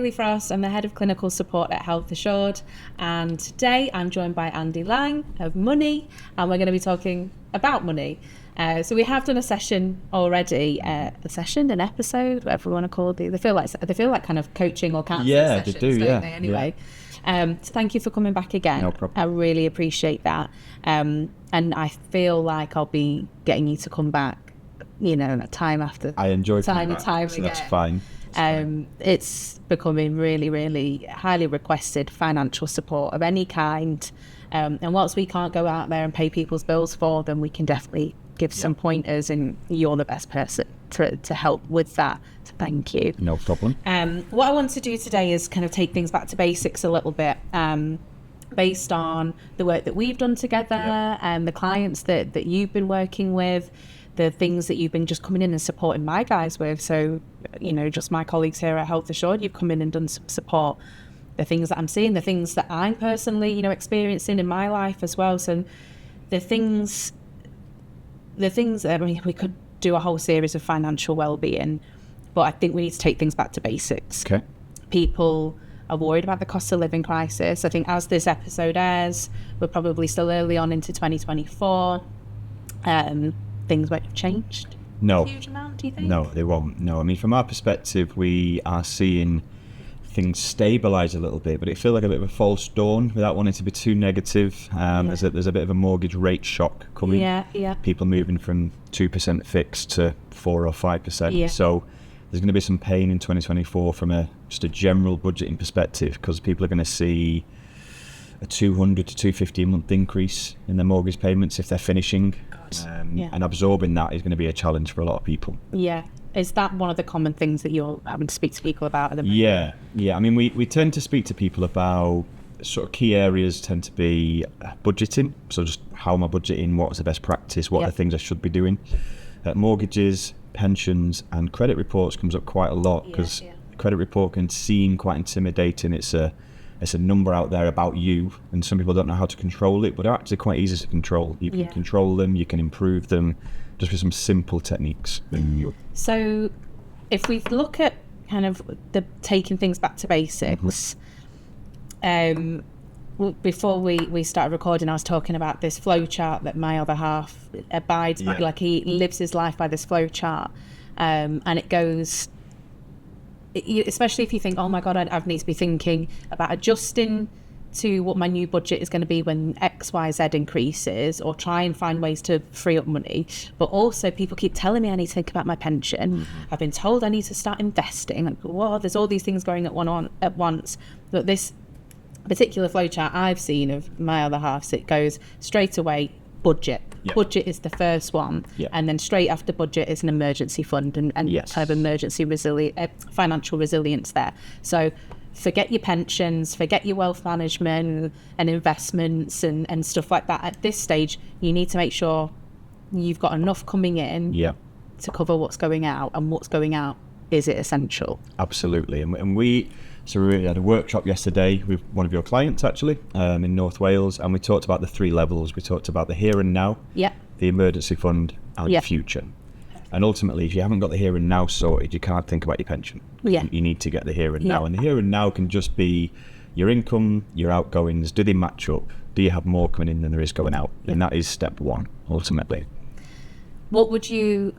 Hayley Frost. I'm the Head of Clinical Support at Health Assured, and today I'm joined by Andy Lang of Money, and we're going to be talking about money. So we have done a session already, an episode, whatever you want to call it. They feel like kind of coaching or counselling sessions, they do, don't they? Anyway, so thank you for coming back again. No problem. I really appreciate that, and I feel like I'll be getting you to come back, time after I enjoy time, so again. That's fine. It's becoming really, really highly requested financial support of any kind. And whilst we can't go out there and pay people's bills for them, we can definitely give some pointers, and you're the best person to help with that. So thank you. No problem. What I want to do today is kind of take things back to basics a little bit, based on the work that we've done together and the clients that you've been working with, the things that you've been just coming in and supporting my guys with. So, just my colleagues here at Health Assured, you've come in and done some support. The things that I'm seeing, the things that I'm personally, experiencing in my life as well. So the things that, we could do a whole series of financial well-being, but I think we need to take things back to basics. Okay. People are worried about the cost of living crisis. I think as this episode airs, we're probably still early on into 2024. Things won't have changed. No. A huge amount, do you think? No, they won't. No, I mean, from our perspective, we are seeing things stabilise a little bit, but it feels like a bit of a false dawn without wanting to be too negative. There's a bit of a mortgage rate shock coming. Yeah. People moving from 2% fixed to 4 or 5%. Yeah. So there's going to be some pain in 2024 from just a general budgeting perspective, because people are going to see a 200 to 250 a month increase in their mortgage payments if they're finishing. And absorbing that is going to be a challenge for a lot of people. Yeah. Is that one of the common things that you're having to speak to people about at the moment? Yeah. I mean, we tend to speak to people about sort of key areas tend to be budgeting. So just how am I budgeting? What's the best practice? What are the things I should be doing? Mortgages, pensions, and credit reports comes up quite a lot, because credit report can seem quite intimidating. It's a number out there about you, and some people don't know how to control it, but they're actually quite easy to control. You can control them, you can improve them, just with some simple techniques. So if we look at kind of the taking things back to basics, before we started recording, I was talking about this flow chart that my other half abides by, like he lives his life by this flow chart, and it goes, especially if you think, oh my God, I need to be thinking about adjusting to what my new budget is going to be when XYZ increases, or try and find ways to free up money. But also people keep telling me I need to think about my pension. I've been told I need to start investing. Like, well, there's all these things going at once. But this particular flowchart I've seen of my other half, so it goes straight away, budget. Budget is the first one, and then straight after budget is an emergency fund and kind of emergency financial resilience there. So forget your pensions, forget your wealth management and investments and stuff like that. At this stage, you need to make sure you've got enough coming in to cover what's going out, and what's going out, is it essential? Absolutely. And we had a workshop yesterday with one of your clients, actually, in North Wales, and we talked about the 3 levels. We talked about the here and now, the emergency fund, and the future. And ultimately, if you haven't got the here and now sorted, you can't think about your pension. You need to get the here and now. And the here and now can just be your income, your outgoings. Do they match up? Do you have more coming in than there is going out? And that is step 1, ultimately. What would you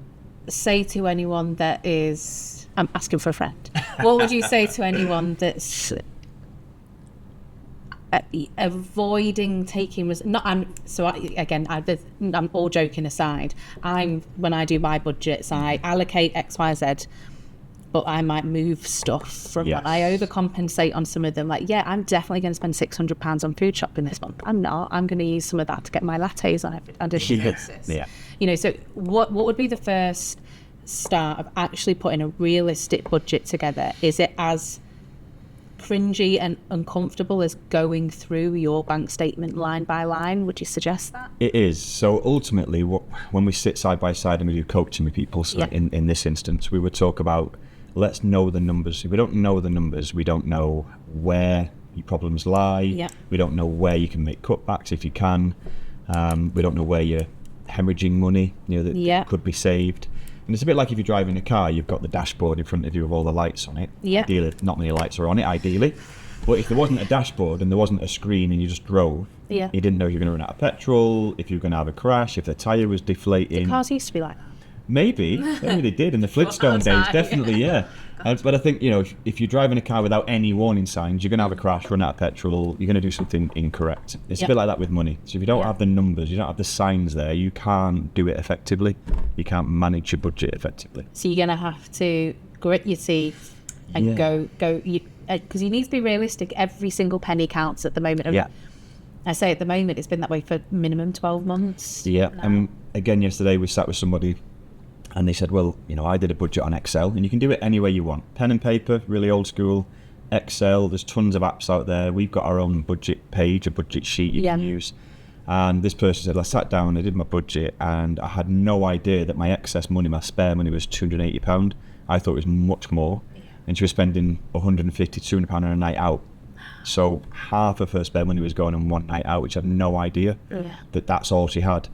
say to anyone that is... I'm asking for a friend. What would you say to anyone that's avoiding taking... I'm all joking aside. When I do my budgets, I allocate XYZ, but I might move stuff from I overcompensate on some of them. Like, I'm definitely going to spend £600 on food shopping this month. I'm not. I'm going to use some of that to get my lattes on a daily basis. So what would be the first start of actually putting a realistic budget together? Is it as cringy and uncomfortable as going through your bank statement line by line? Would you suggest that? It is. So ultimately, when we sit side by side and we do coaching with people, so in this instance, we would talk about, let's know the numbers. If we don't know the numbers, we don't know where your problems lie. We don't know where you can make cutbacks if you can. We don't know where you're hemorrhaging money, that could be saved. And it's a bit like if you're driving a car, you've got the dashboard in front of you with all the lights on it. Yeah. Ideally, not many lights are on it, ideally. But if there wasn't a dashboard and there wasn't a screen and you just drove, Yeah. you didn't know if you were going to run out of petrol, if you were going to have a crash, if the tyre was deflating. Cars used to be like that. Maybe they did in the Flintstone days, definitely, yeah. But I think, if you're driving a car without any warning signs, you're going to have a crash, run out of petrol, you're going to do something incorrect. It's a bit like that with money. So if you don't have the numbers, you don't have the signs there, you can't do it effectively. You can't manage your budget effectively. So you're going to have to grit your teeth and go, because you need to be realistic. Every single penny counts at the moment. Yeah. I say at the moment, it's been that way for minimum 12 months. Yeah, now. and again, yesterday we sat with somebody and they said, well, I did a budget on Excel, and you can do it any way you want. Pen and paper, really old school. Excel, there's tons of apps out there. We've got our own budget page, a budget sheet you can use. And this person said, I sat down, I did my budget, and I had no idea that my excess money, my spare money, was £280. I thought it was much more. And she was spending £150, £200 on a night out. So half of her spare money was going on one night out, which I had no idea that that's all she had.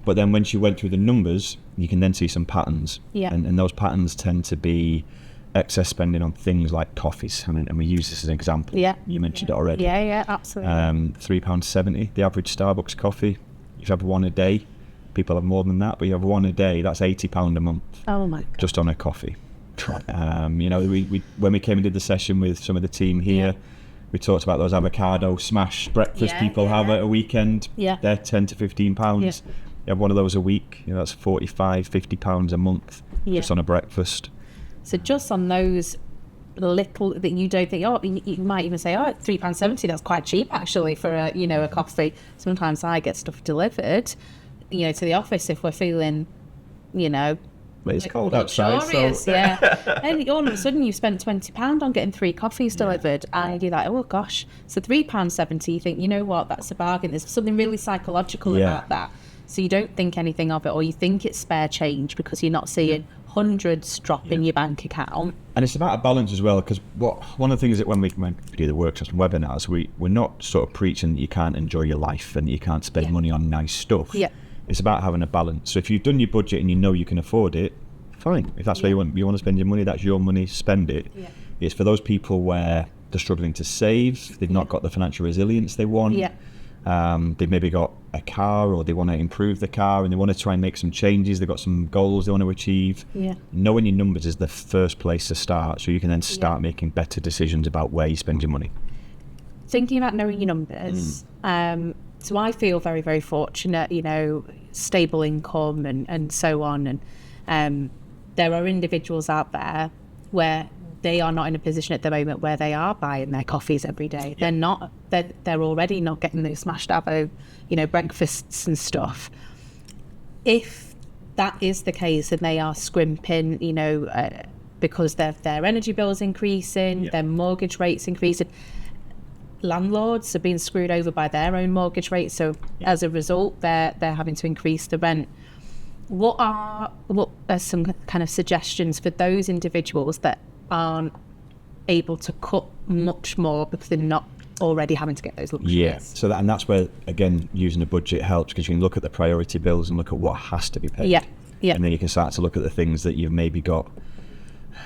But then when she went through the numbers, you can then see some patterns. Yeah. And those patterns tend to be excess spending on things like coffees. And we use this as an example. Yeah. You mentioned it already. Yeah, absolutely. £3.70, the average Starbucks coffee. If you have one a day, people have more than that, but you have one a day, that's £80 a month. Oh my God. Just on a coffee. We when we came and did the session with some of the team here, we talked about those avocado smash breakfast people have at a weekend. Yeah. They're £10 to £15. Yeah. You have one of those a week, that's £45, £50 a month just on a breakfast. So just on those little that you don't think, you might even say, £3.70, that's quite cheap actually for a coffee. Sometimes I get stuff delivered, to the office if we're feeling, But it's cold outside, so... And all of a sudden you spent £20 on getting 3 coffees delivered, and you're like, oh gosh. So £3.70, you think, you know what, that's a bargain. There's something really psychological about that. So you don't think anything of it, or you think it's spare change because you're not seeing hundreds drop in your bank account. And it's about a balance as well, because one of the things that when we do the workshops and webinars, we're not sort of preaching that you can't enjoy your life and you can't spend money on nice stuff. Yeah. It's about having a balance. So if you've done your budget and you know you can afford it, fine. If that's where you want to spend your money, that's your money, spend it. Yeah. It's for those people where they're struggling to save, they've not got the financial resilience they want. Yeah. They've maybe got a car, or they want to improve the car and they want to try and make some changes. They've got some goals they want to achieve. Yeah. Knowing your numbers is the first place to start, so you can then start making better decisions about where you spend your money. Thinking about knowing your numbers, so I feel very, very fortunate, stable income and so on. And there are individuals out there where they are not in a position at the moment where they are buying their coffees every day. They're not. They're already not getting those smashed avo, breakfasts and stuff. If that is the case and they are scrimping, because their energy bills increasing, their mortgage rates increasing, landlords are being screwed over by their own mortgage rates. So as a result, they're having to increase the rent. What are some kind of suggestions for those individuals that aren't able to cut much more because they're not already having to get those luxuries? Yeah, so that's where, again, using a budget helps, because you can look at the priority bills and look at what has to be paid. Yeah, yeah. And then you can start to look at the things that you've maybe got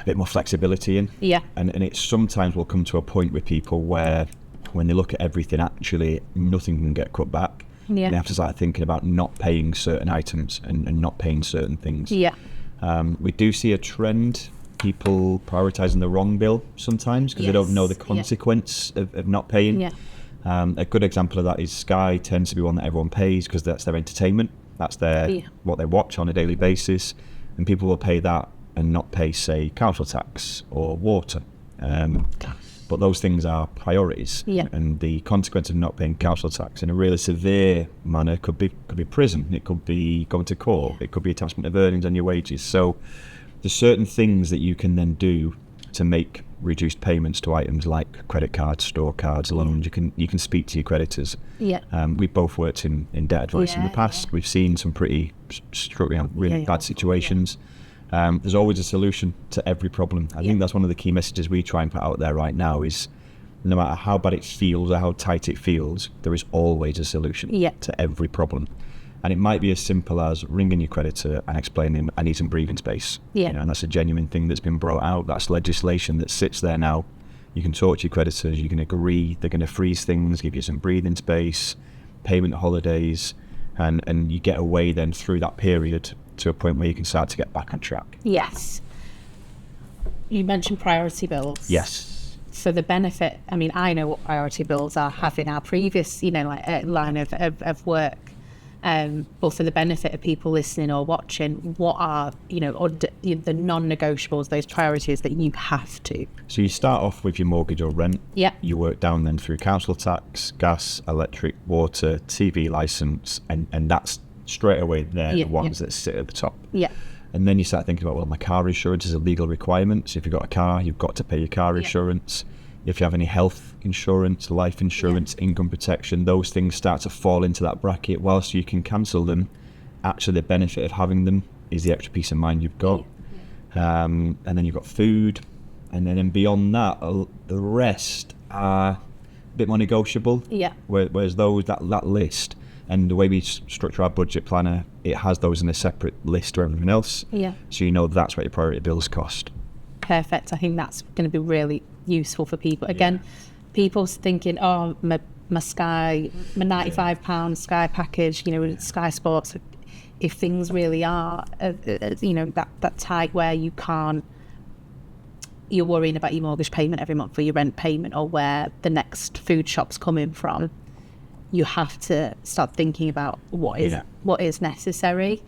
a bit more flexibility in. Yeah. And it sometimes will come to a point with people where when they look at everything, actually nothing can get cut back. Yeah. They have to start thinking about not paying certain items and not paying certain things. Yeah. We do see a trend, people prioritising the wrong bill sometimes because they don't know the consequence of not paying. Yeah. A good example of that is Sky tends to be one that everyone pays because that's their entertainment. That's what they watch on a daily basis. And people will pay that and not pay, say, council tax or water. But those things are priorities, and the consequence of not paying council tax in a really severe manner could be prison. It could be going to court. It could be attachment of earnings on your wages. So there's certain things that you can then do to make reduced payments to items like credit cards, store cards, loans. You can speak to your creditors. Yeah. We've both worked in debt advice in the past. We've seen some pretty really bad situations. There's always a solution to every problem. I think that's one of the key messages we try and put out there right now is no matter how bad it feels or how tight it feels, there is always a solution to every problem. And it might be as simple as ringing your creditor and explaining, I need some breathing space. Yeah. You know, and that's a genuine thing that's been brought out. That's legislation that sits there now. You can talk to your creditors, you can agree, they're going to freeze things, give you some breathing space, payment holidays, and you get away then through that period to a point where you can start to get back on track. Yes. You mentioned priority bills. Yes. For the benefit, I mean, I know what priority bills are, having our previous, line of work. But for the benefit of people listening or watching, what are, the non-negotiables, those priorities that you have to? So you start off with your mortgage or rent. Yeah. You work down then through council tax, gas, electric, water, TV licence, and that's straight away there, the ones that sit at the top. Yeah. And then you start thinking about, well, my car insurance is a legal requirement. So if you've got a car, you've got to pay your car insurance. If you have any health insurance, life insurance, income protection, those things start to fall into that bracket. Whilst you can cancel them, actually the benefit of having them is the extra peace of mind you've got. And then you've got food. And then beyond that, the rest are a bit more negotiable. Yeah. Whereas that list, and the way we structure our budget planner, it has those in a separate list to everything else. Yeah. So you know that's what your priority bills cost. Perfect. I think that's going to be really useful for people. Again, people's thinking, oh, my Sky, my £95 Sky package, Sky Sports. If things really are, that tight where you're worrying about your mortgage payment every month or your rent payment or where the next food shop's coming from, you have to start thinking about what is necessary.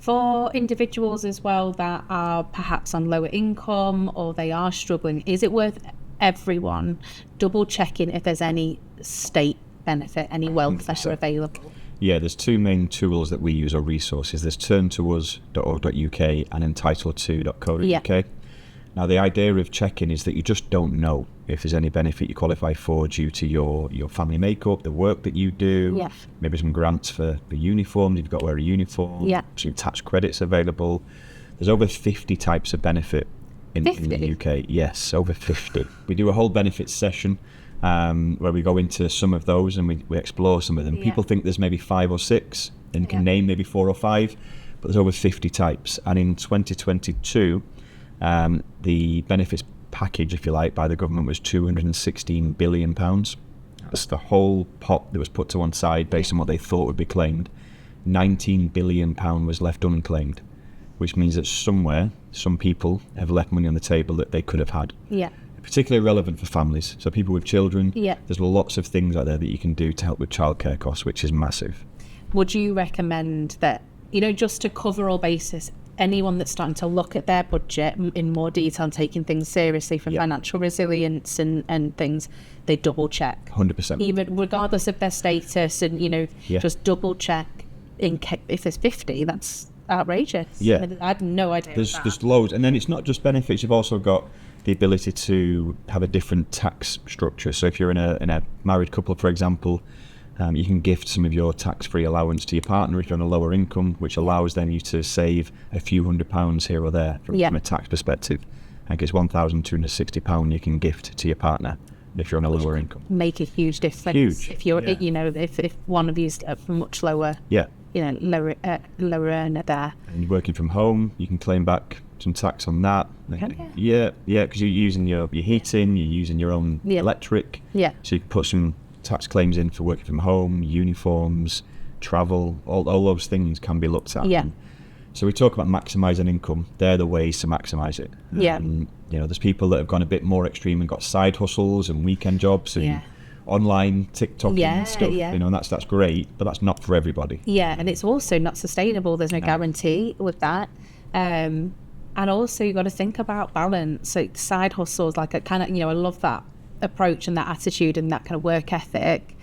For individuals as well that are perhaps on lower income or they are struggling, is it worth everyone double checking if there's any state benefit, any welfare available? Yeah, there's two main tools that we use or resources. There's turntous.org.uk and entitled2.co.uk. Now, the idea of checking is that you just don't know if there's any benefit you qualify for due to your family makeup, the work that you do, maybe some grants for uniforms, you've got to wear a uniform, some tax credits available. There's over 50 types of benefit in the UK. Yes, over 50. We do a whole benefits session where we go into some of those and we explore some of them. People think there's maybe 5 or 6 and can name maybe 4 or 5, but there's over 50 types. And in 2022, the benefits package, if you like, by the government was £216 billion. That's the whole pot that was put to one side based on what they thought would be claimed. £19 billion was left unclaimed, which means that somewhere, some people have left money on the table that they could have had. Yeah. Particularly relevant for families. So people with children, Yeah. there's lots of things out there that you can do to help with childcare costs, which is massive. Would you recommend that, just to cover all bases, anyone that's starting to look at their budget in more detail and taking things seriously from financial resilience and things, they double check? 100%. Even regardless of their status and, just double check if there's 50, that's outrageous. Yeah. I mean, I had no idea. There's loads. And then it's not just benefits, you've also got the ability to have a different tax structure. So if you're in a married couple, for example, you can gift some of your tax-free allowance to your partner if you're on a lower income, which allows then you to save a few £100s here or there from a tax perspective. I think it's £1,260 you can gift to your partner if you're on a lower income. Make a huge difference. Huge. If you're, if one of you's much lower, lower earner there. And you're working from home, you can claim back some tax on that. Yeah, because you're using your heating, you're using your own electric. Yeah. So you can put some tax claims in for working from home, uniforms, travel, all those things can be looked at. Yeah. So we talk about maximising income. They're the ways to maximise it. Yeah. There's people that have gone a bit more extreme and got side hustles and weekend jobs and online TikTok and stuff. And that's great, but that's not for everybody. Yeah, and it's also not sustainable. There's no guarantee with that. And also you've got to think about balance. So side hustles, like I love that approach and that attitude and that kind of work ethic,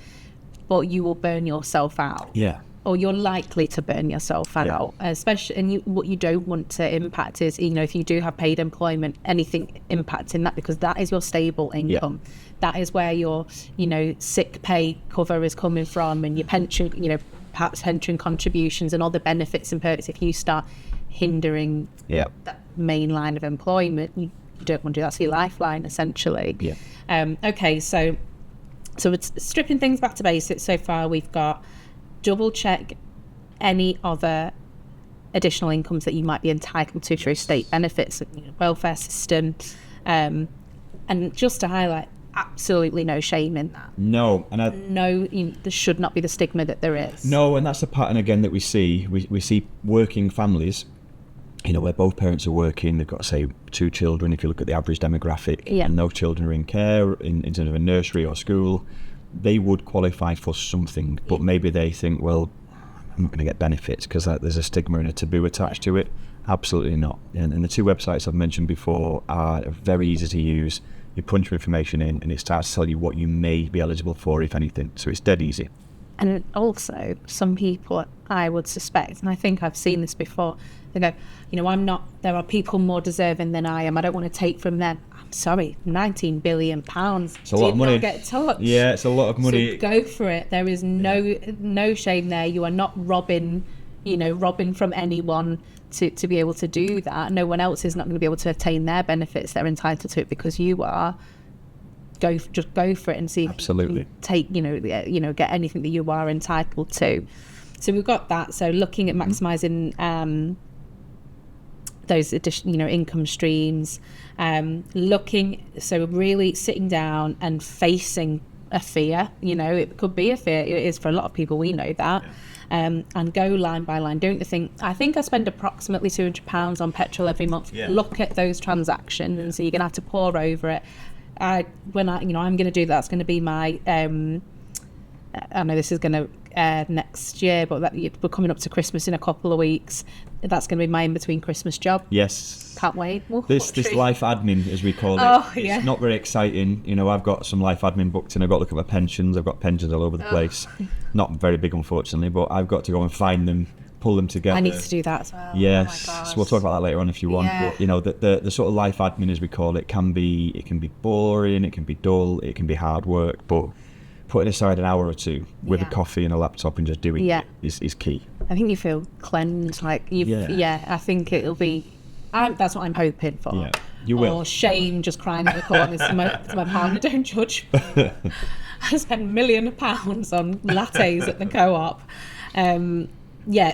but you will burn yourself out. Yeah. Or you're likely to burn yourself out, especially. And what you don't want to impact is, if you do have paid employment, anything impacting that, because that is your stable income. Yeah. That is where your, sick pay cover is coming from, and your pension, perhaps pension contributions and all the benefits and perks. If you start hindering that main line of employment, you don't want to do that. That's your lifeline, essentially. Yeah. Okay, so it's stripping things back to basics. So far, we've got double check any other additional incomes that you might be entitled to through state benefits, welfare system. And just to highlight, absolutely no shame in that. No, and there should not be the stigma that there is. No, and that's the pattern again that we see. We see working families, where both parents are working. They've got, say, 2 children. If you look at the average demographic, and no children are in care in terms of a nursery or school, they would qualify for something. But maybe they think, well, I'm not going to get benefits because there's a stigma and a taboo attached to it. Absolutely not. And the 2 websites I've mentioned before are very easy to use. You punch your information in and it starts to tell you what you may be eligible for, if anything. So it's dead easy. And also, some people, I would suspect, and I think I've seen this before, they go, there are people more deserving than I am. I don't want to take from them. I'm sorry, £19 billion. It's a lot of money. Not get touched. Yeah, it's a lot of money. So go for it. There is no shame there. You are not robbing from anyone to be able to do that. No one else is not going to be able to attain their benefits. They're entitled to it because you are. Just go for it and see. Absolutely. If you take, get anything that you are entitled to. So we've got that. So looking at maximising those additional, income streams, so really sitting down and facing a fear. It could be a fear. It is for a lot of people. We know that. And go line by line. Don't think, I think I spend approximately £200 on petrol every month. Yeah. Look at those transactions, and so you're going to have to pore over it. I'm going to do that. It's going to be my, I know this is going to air next year, but we're coming up to Christmas in a couple of weeks. That's going to be my in-between Christmas job. Yes. Can't wait. This life admin, as we call it, it's not very exciting. I've got some life admin booked and I've got to look at my pensions. I've got pensions all over the place. Not very big, unfortunately, but I've got to go and find them, pull them together. I need to do that as well. Yes. Oh my gosh. So we'll talk about that later on if you want. Yeah. But, the sort of life admin, as we call it, can be boring, it can be dull, it can be hard work, but putting aside an hour or two with a coffee and a laptop and just doing it is key. I think you feel cleansed, I think it'll be, that's what I'm hoping for. Yeah, you will. Or shame just crying in the corners to my partner, don't judge. I spend £1 million on lattes at the co-op.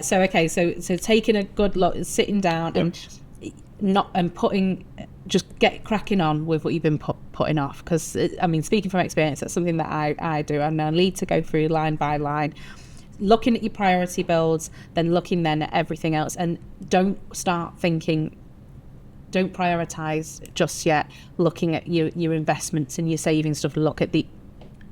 So taking a good look, sitting down and just get cracking on with what you've been putting off. Because, speaking from experience, that's something that I do. And I need to go through line by line, looking at your priority bills, then looking then at everything else. And don't prioritise just yet. Looking at your investments and your savings stuff, look at the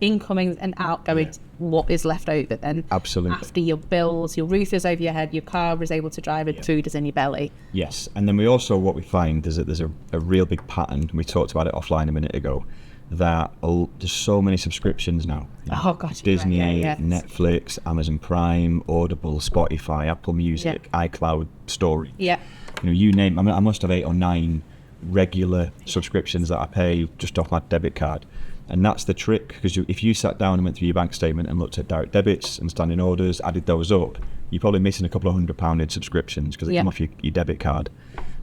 incoming and outgoing, what is left over then. Absolutely. After your bills, your roof is over your head, your car is able to drive, and food is in your belly. Yes, and then what we find is that there's a real big pattern. We talked about it offline a minute ago, that there's so many subscriptions now. Oh gosh, Disney, Netflix, Amazon Prime, Audible, Spotify, Apple Music, iCloud, Story. Yeah. You name. I must have 8 or 9 regular subscriptions that I pay just off my debit card. And that's the trick, because if you sat down and went through your bank statement and looked at direct debits and standing orders, added those up, you're probably missing a couple of £100 in subscriptions because they come off your debit card.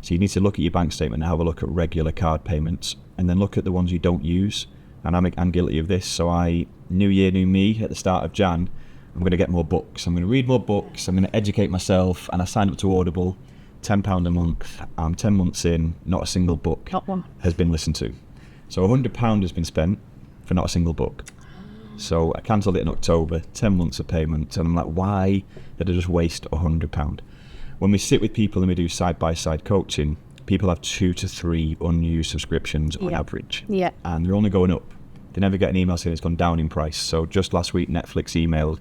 So you need to look at your bank statement and have a look at regular card payments, and then look at the ones you don't use. And I'm guilty of this. So New Year, New Me, at the start of Jan, I'm going to get more books. I'm going to read more books. I'm going to educate myself. And I signed up to Audible, £10 a month. I'm 10 months in, not a single book has been listened to. So £100 has been spent for not a single book. So I cancelled it in October, 10 months of payment, and I'm like, why did I just waste £100? When we sit with people and we do side-by-side coaching, people have 2 to 3 unused subscriptions on average. Yeah. And they're only going up. They never get an email saying it's gone down in price. So just last week, Netflix emailed,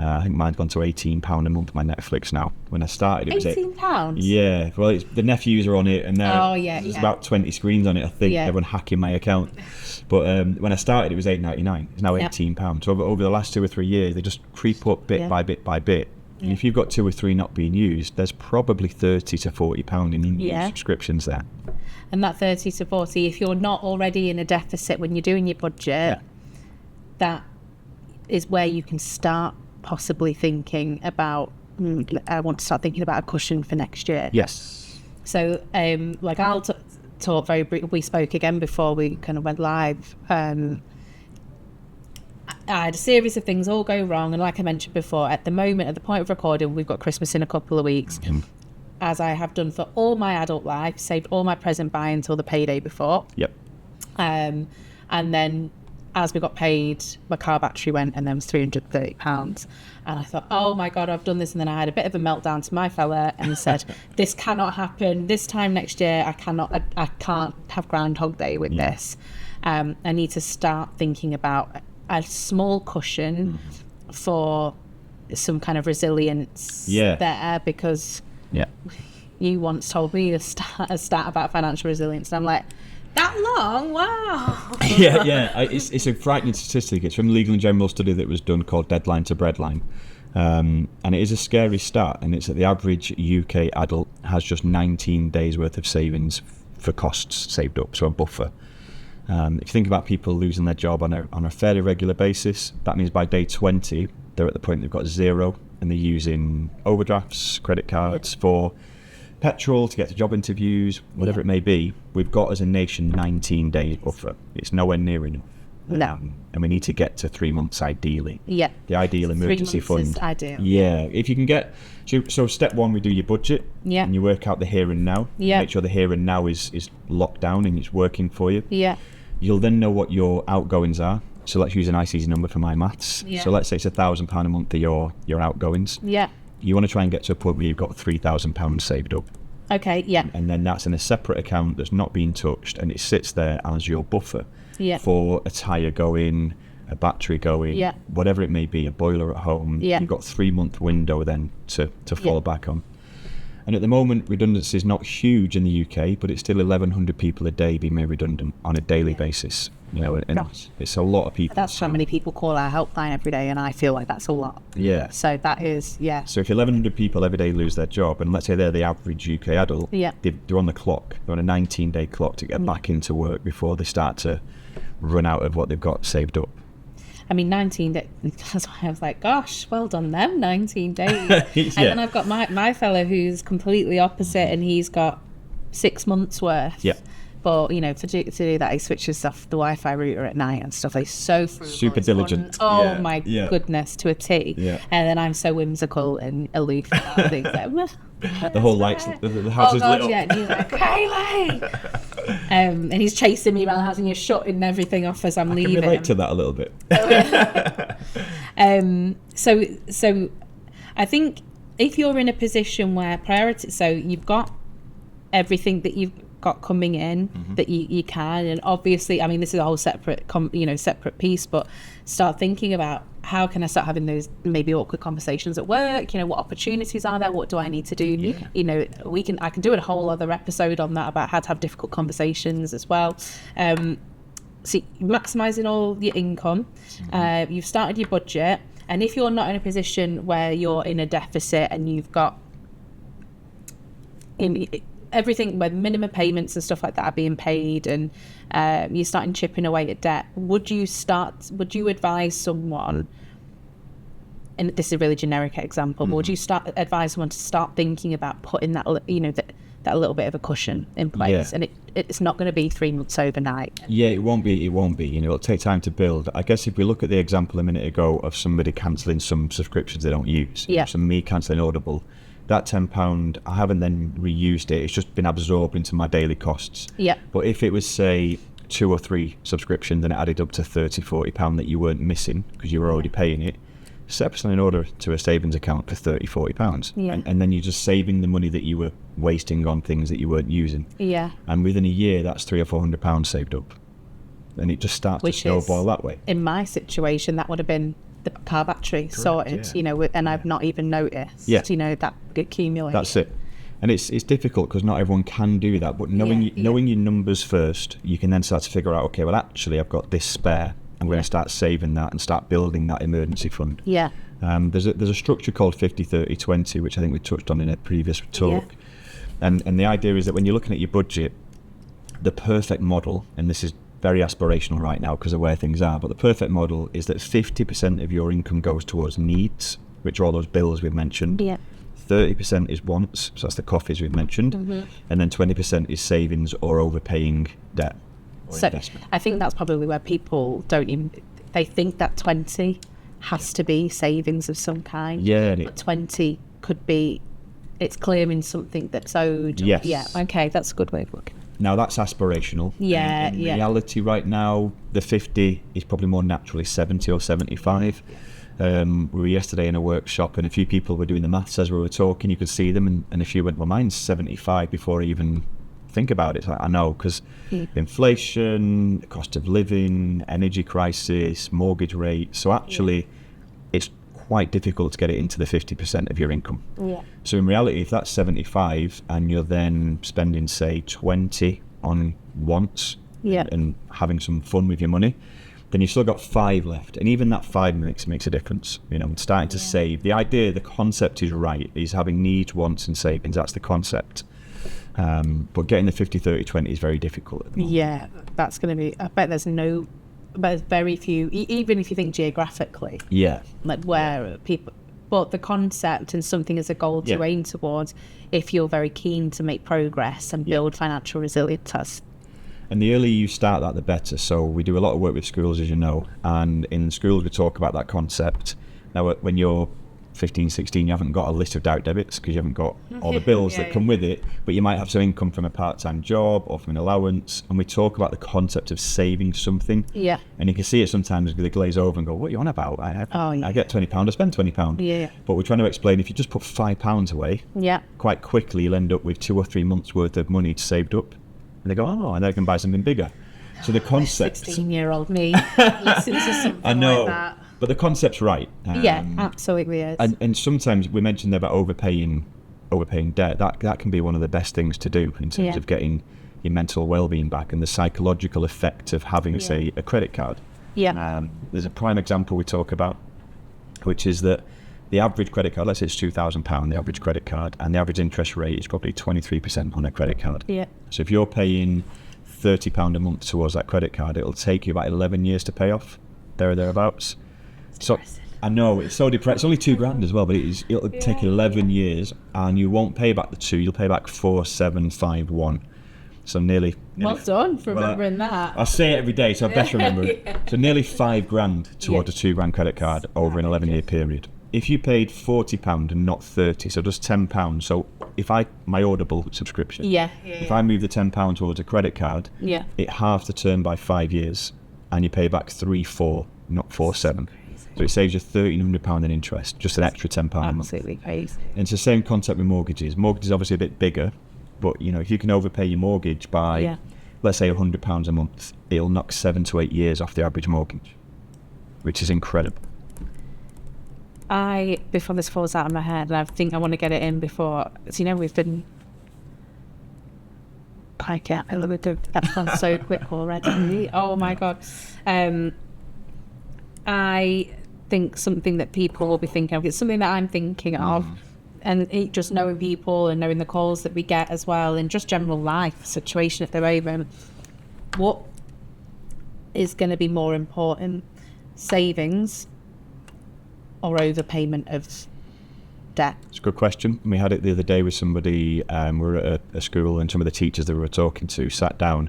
I think mine's gone to £18 a month, my Netflix now. When I started, it was £18? Yeah. Well, the nephews are on it, and there's about 20 screens on it, I think. Everyone hacking my account. But when I started, it was £8.99. It's now £18. So over the last 2 or 3 years, they just creep up bit by bit by bit. And if you've got 2 or 3 not being used, there's probably £30 to £40 in unused subscriptions there. And that 30 to 40, if you're not already in a deficit when you're doing your budget, that is where you can start possibly thinking about, I want to start thinking about a cushion for next year. Yes. So, I'll talk very briefly. We spoke again before we kind of went live. I had a series of things all go wrong, and like I mentioned before, at the point of recording, we've got Christmas in a couple of weeks, as I have done for all my adult life, saved all my present by until the payday before. Yep. And then as we got paid, my car battery went, and there was £330. And I thought, oh my God, I've done this. And then I had a bit of a meltdown to my fella and said, this cannot happen. This time next year, I can't have Groundhog Day with this. I need to start thinking about a small cushion for some kind of resilience there, because you once told me a stat about financial resilience, and I'm like, that long? Wow. It's a frightening statistic. It's from a Legal and General study that was done called Deadline to Breadline. And it is a scary stat, and it's that the average UK adult has just 19 days worth of savings for costs saved up, so a buffer. If you think about people losing their job on a fairly regular basis, that means by day 20, they're at the point they've got zero, and they're using overdrafts, credit cards for petrol, to get to job interviews, whatever it may be. We've got as a nation 19 days buffer. It's nowhere near enough. No. And we need to get to 3 months ideally. Yeah. The ideal emergency 3 months fund. is ideal. Yeah. If you can get... So step one, we do your budget. Yeah. And you work out the here and now. Yeah. Make sure the here and now is locked down and it's working for you. Yeah. You'll then know what your outgoings are. So let's use a nice easy number for my maths. Yeah. So let's say it's £1,000 a month of your outgoings. Yeah. You want to try and get to a point where you've got £3,000 saved up. Okay, yeah. And then that's in a separate account that's not being touched, and it sits there as your buffer Yeah. for a tyre going, a battery going, Yeah. whatever it may be, a boiler at home. Yeah. You've got 3 month window then to fall back on. And at the moment, redundancy is not huge in the UK, but it's still 1,100 people a day being made redundant on a daily basis. You know, and Gosh. it's a lot of people. That's how many people call our helpline every day, and I feel like that's a lot. Yeah. So that is, yeah. So if 1,100 people every day lose their job, and let's say they're the average UK adult, Yeah. they're on the clock. They're on a 19-day clock to get back into work before they start to run out of what they've got saved up. I mean, 19 days, that's why I was like, gosh, well done them, 19 days. And then I've got my fella who's completely opposite, and he's got 6 months worth. Yeah. But, you know, to do that, he switches off the Wi-Fi router at night and stuff. He's so frugal. Super diligent. Oh, my goodness, to a T. Yeah. And then I'm so whimsical and aloof about things. Like, The whole lights, the house is lit up. Yeah, and he's like, Kaylee! And he's chasing me around the house, and you're shutting everything off as I'm leaving. I can relate to that a little bit. So I think if you're in a position where so you've got everything that you've got coming in that you can, and obviously, I mean, this is a whole separate separate piece, but start thinking about how can I start having those maybe awkward conversations at work. You know, what opportunities are there? What do I need to do? You know, I can do a whole other episode on that about how to have difficult conversations as well. So maximising all your income, you've started your budget, and if you're not in a position where you're in a deficit and you've got everything where minimum payments and stuff like that are being paid, and you're starting chipping away at debt, would you advise someone, and this is a really generic example, but would you advise someone to start thinking about putting that little bit of a cushion in place? And it's not going to be 3 months overnight. it won't be, you know, it'll take time to build. I guess if we look at the example a minute ago of somebody cancelling some subscriptions they don't use, so me cancelling Audible, that £10, I haven't then reused it. It's just been absorbed into my daily costs. Yeah. But if it was, say, 2 or 3 subscriptions, then it added up to £30-40 that you weren't missing because you were already paying it, set up an order to a savings account for £30-40. Yeah. And then you're just saving the money that you were wasting on things that you weren't using. Yeah. And within a year, that's £300 or £400 saved up. And it just starts to snowball that way. In my situation, that would have been the car battery sorted, you know, and I've not even noticed, you know, that accumulated. That's it. And it's difficult because not everyone can do that, but knowing your numbers first, you can then start to figure out, okay, well, actually, I've got this spare. I'm going to start saving that and start building that emergency fund. Yeah. There's a structure called 50-30-20, which I think we touched on in a previous talk. And the idea is that when you're looking at your budget, the perfect model, and this is very aspirational right now because of where things are, but the perfect model is that 50% of your income goes towards needs, which are all those bills we've mentioned. 30% is wants, so that's the coffees we've mentioned, and then 20% is savings or overpaying debt. So I think that's probably where people don't even, they think that 20 has to be savings of some kind. Yeah. But 20 could be, it's clearing something that's owed. Yes. Yeah. Okay, that's a good way of looking. Now that's aspirational. Yeah, in yeah. reality right now, the 50 is probably more naturally 70 or 75. We were yesterday in a workshop and a few people were doing the maths as we were talking. You could see them and a few went, well, mine's 75 before I even think about it. It's like, I know, because inflation, cost of living, energy crisis, mortgage rate. So actually it's quite difficult to get it into the 50% of your income. Yeah. So in reality, if that's 75 and you're then spending, say, 20 on wants and having some fun with your money, then you've still got 5 left. And even that 5 makes a difference. You know, starting to save. The idea, the concept is right, is having needs, wants and savings. That's the concept. But getting the 50, 30, 20 is very difficult at the moment. Yeah, that's going to be, I bet there's very few, even if you think geographically. Yeah. Like where people, but the concept and something as a goal to aim towards, if you're very keen to make progress and build financial resilience. And the earlier you start that, the better. So we do a lot of work with schools, as you know, and in schools we talk about that concept. Now, when you're 15, 16, you haven't got a list of direct debits because you haven't got all the bills that come with it, but you might have some income from a part-time job or from an allowance, and we talk about the concept of saving something. Yeah. And you can see it sometimes, they glaze over and go, what are you on about? I get £20, I spend £20. Yeah. But we're trying to explain, if you just put £5 away, quite quickly you'll end up with 2 or 3 months worth of money saved up. And they go, oh, and then I can buy something bigger. So the concept... 16-year-old me listen to something I know. like that. But the concept's right. Yeah, absolutely is. And sometimes we mentioned there about overpaying debt. That can be one of the best things to do in terms of getting your mental well-being back and the psychological effect of having, say, a credit card. Yeah. There's a prime example we talk about, which is that the average credit card, let's say it's £2,000, the average credit card, and the average interest rate is probably 23% on a credit card. Yeah. So if you're paying £30 a month towards that credit card, it'll take you about 11 years to pay off, there or thereabouts. So I know it's so depressing. It's only £2,000 as well, but it'll take 11 years, and you won't pay back the 2. You'll pay back 4,751. So nearly well done for remembering that. I say it every day, so I best remember it. So nearly £5,000 towards a £2,000 credit card over an 11-year period. If you paid £40 and not 30, so just £10. So if my Audible subscription, if I move the £10 towards a credit card, it halves the term by 5 years, and you pay back 3,400, not 4,700. So it saves you £1,300 in interest, just an extra £10 a month. Absolutely crazy. And it's the same concept with mortgages. Mortgage is obviously a bit bigger, but you know, if you can overpay your mortgage by, let's say, £100 a month, it'll knock 7 to 8 years off the average mortgage, which is incredible. Before this falls out of my head, and I think I want to get it in before, so, you know, we've been, I get a little bit of that gone so quick already. Oh my God. I think something that people will be thinking of, it's something that I'm thinking of, and just knowing people and knowing the calls that we get as well, and just general life situation at the moment, what is going to be more important, savings or overpayment of debt? It's a good question. We had it the other day with somebody. We were at a school, and some of the teachers that we were talking to sat down,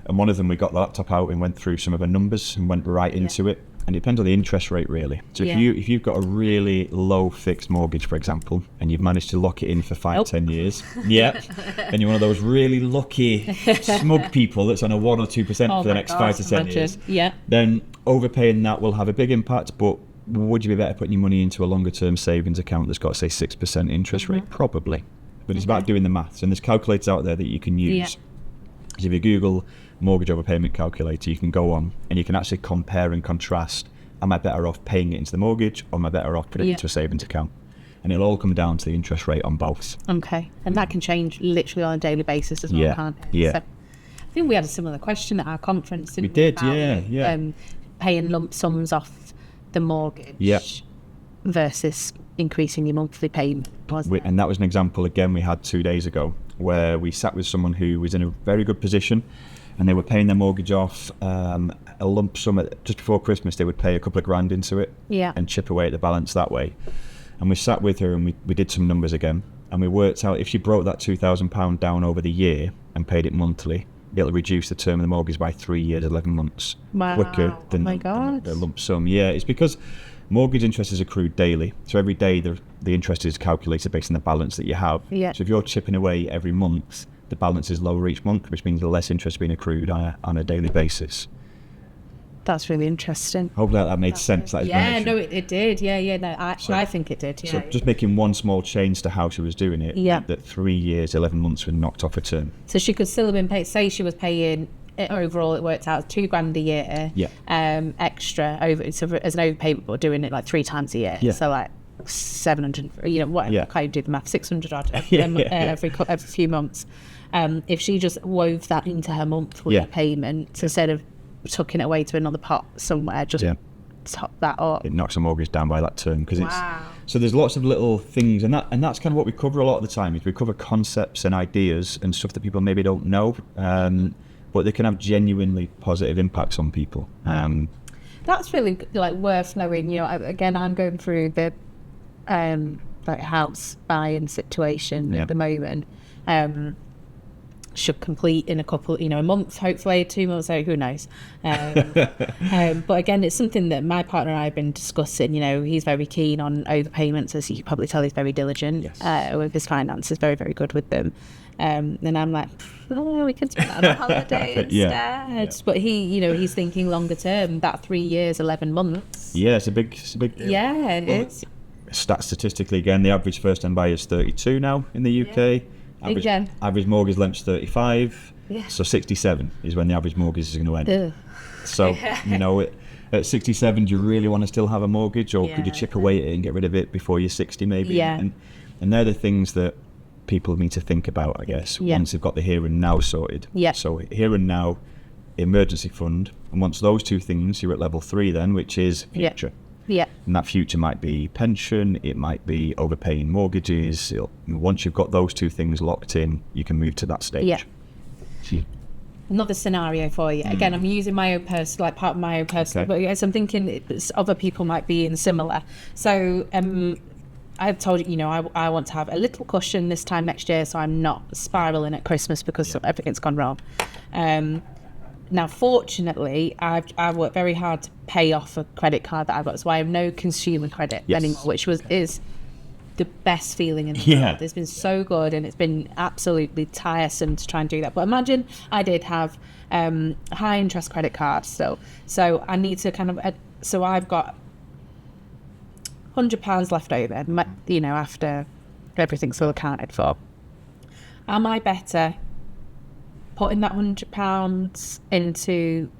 and one of them, we got the laptop out and went through some of her numbers and went right into it. And it depends on the interest rate, really. So if you've got a really low fixed mortgage, for example, and you've managed to lock it in for 5-10 years, and you're one of those really lucky smug people that's on a 1 or 2% for the next 5 to 10 years, then overpaying that will have a big impact. But would you be better putting your money into a longer term savings account that's got, say, 6% interest rate? Probably. But it's about doing the maths, and there's calculators out there that you can use. So if you Google mortgage overpayment calculator, you can go on and you can actually compare and contrast, am I better off paying it into the mortgage, or am I better off putting it into a savings account? And it'll all come down to the interest rate on both. Okay. And that can change literally on a daily basis as well, can't it? So, I think we had a similar question at our conference, didn't we? We did, paying lump sums off the mortgage versus increasing your monthly payment. And that was an example, again, we had 2 days ago, where we sat with someone who was in a very good position, and they were paying their mortgage off a lump sum just before Christmas. They would pay a couple of grand into it and chip away at the balance that way. And we sat with her and we did some numbers again, and we worked out if she broke that £2,000 down over the year and paid it monthly, it'll reduce the term of the mortgage by 3 years, 11 months Wow. quicker than Oh my God. the lump sum. Yeah, it's because mortgage interest is accrued daily. So every day the interest is calculated based on the balance that you have. Yeah. So if you're chipping away every month, the balance is lower each month, which means the less interest being accrued on a daily basis. That's really interesting. Hopefully that made sense. That Yeah, explanation. no, it did. Yeah, no, I think it did. So Yeah. just making one small change to how she was doing it, Yeah. that 3 years, 11 months were knocked off a term. So she could still have been paid. Say she was paying overall, it worked out $2,000 a year. Yeah. Extra over as an overpayment, but doing it like 3 times a year. Yeah. So like 700. Whatever. Yeah. Can't you do the math? 600 odd Yeah. every few months. If she just wove that into her monthly Yeah. payment instead of tucking it away to another pot somewhere, just top that up. It knocks a mortgage down by that term because Wow. so there's lots of little things, and that's kind of what we cover a lot of the time. Is we cover concepts and ideas and stuff that people maybe don't know, but they can have genuinely positive impacts on people. That's really like worth knowing. Again, I'm going through the like house buying situation at the moment. Should complete in a month, hopefully 2 months, who knows. But again, it's something that my partner and I have been discussing. He's very keen on overpayments, as you can probably tell. He's very diligent with his finances, very, very good with them. And I'm like, we can do that on a holiday instead. Yeah. But he's thinking longer term, that 3 years, 11 months. Yeah, it's a big deal. Yeah, it is. Statistically, again, the average first-time buyer is 32 now in the UK. Average mortgage length's 35. Yeah. So 67 is when the average mortgage is going to end. Ugh. So, at 67, do you really want to still have a mortgage, or could you chip away at it and get rid of it before you're 60 maybe? Yeah. And they're the things that people need to think about, I guess, once they've got the here and now sorted. Yeah. So here and now, emergency fund, and once those two things, you're at level 3 then, which is future. Yeah. And that future might be pension, it might be overpaying mortgages. Once you've got those two things locked in, you can move to that stage. Yeah. Another scenario for you. Again, I'm using my own part of my own personal, but yes, I'm thinking other people might be in similar. So I've told you, I want to have a little cushion this time next year, so I'm not spiraling at Christmas because everything's gone wrong. Now, fortunately, I've worked very hard to pay off a credit card that I've got, so I have no consumer credit anymore, which is the best feeling in the world. It's been so good, and it's been absolutely tiresome to try and do that. But imagine I did have high interest credit cards, so I need to so I've got £100 left over, after everything's all accounted for. Am I better putting that £100 into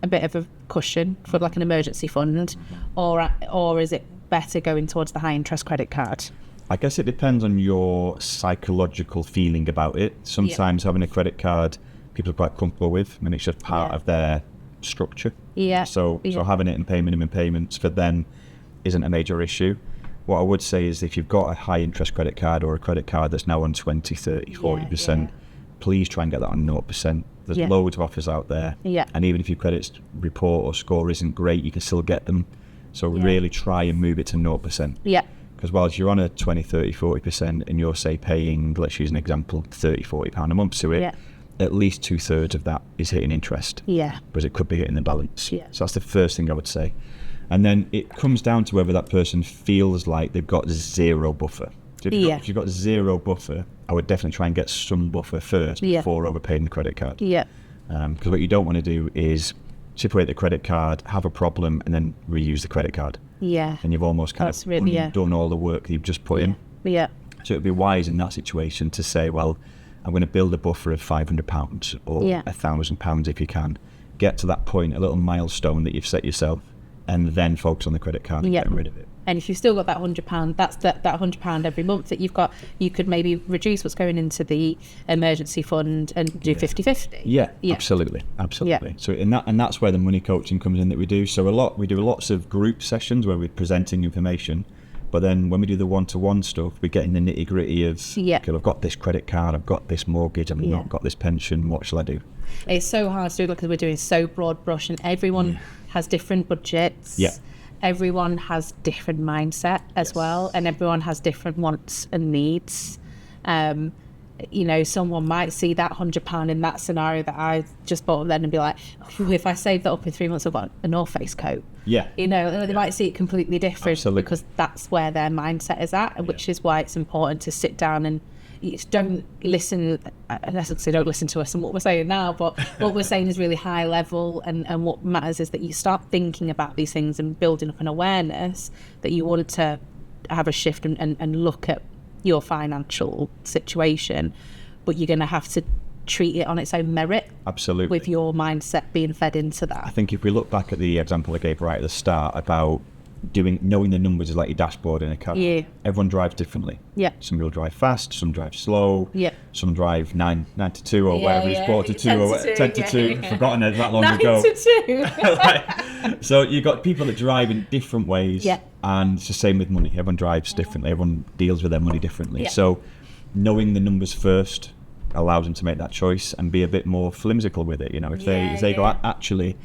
a bit of a cushion for like an emergency fund, or is it better going towards the high interest credit card? I guess it depends on your psychological feeling about it. Sometimes having a credit card, people are quite comfortable with, and it's just part of their structure. So having it and paying minimum payments for them isn't a major issue. What I would say is if you've got a high interest credit card, or a credit card that's now on 20, 30, 40%, please try and get that on 0%. There's loads of offers out there. And even if your credit report or score isn't great, you can still get them. So really try and move it to 0%. Because whilst you're on a 20, 30, 40% and you're, say, paying, let's use an example, £30, £40 a month to it, at least 2/3 of that is hitting interest. Whereas it could be hitting the balance. So that's the first thing I would say. And then it comes down to whether that person feels like they've got zero buffer. So if you've got zero buffer, I would definitely try and get some buffer first before overpaying the credit card. Because what you don't want to do is chip away at the credit card, have a problem, and then reuse the credit card. And you've almost kind of done all the work that you've just put in. So it would be wise in that situation to say, well, I'm going to build a buffer of £500 or £1,000 if you can. Get to that point, a little milestone that you've set yourself, and then focus on the credit card and getting rid of it. And if you've still got that £100, that's that £100 every month that you've got, you could maybe reduce what's going into the emergency fund and do 50-50. Absolutely. So and that's where the money coaching comes in that we do. So we do lots of group sessions where we're presenting information, but then when we do the one-to-one stuff, we get in the nitty-gritty of, okay, I've got this credit card, I've got this mortgage, I've not got this pension, what shall I do? It's so hard to do because we're doing so broad brush, and everyone has different budgets. Everyone has different mindset as well, and everyone has different wants and needs. you know, someone might see that £100 in that scenario that I just bought then and be like, oh, if I save that up in 3 months, I've got a North Face coat. Yeah. You know, they might see it completely different. Absolutely. Because that's where their mindset is at, which is why it's important to sit down and don't listen. Unless don't listen to us and what we're saying now, but what we're saying is really high level, and what matters is that you start thinking about these things and building up an awareness that you want to have a shift and look at your financial situation, but you're going to have to treat it on its own merit. Absolutely. With your mindset being fed into that. I think if we look back at the example I gave right at the start about knowing the numbers is like your dashboard in a car. Yeah. Everyone drives differently. Yeah. Some people drive fast, some drive slow. Yeah. Some drive 9 to 2 or whatever it's quarter to 2 or 10 to 2. Yeah. Forgotten it that long 9 ago. to 2. So you've got people that drive in different ways. Yeah. And it's the same with money. Everyone drives differently. Everyone deals with their money differently. Yeah. So knowing the numbers first allows them to make that choice and be a bit more flimsical with it. You know, if they go, actually,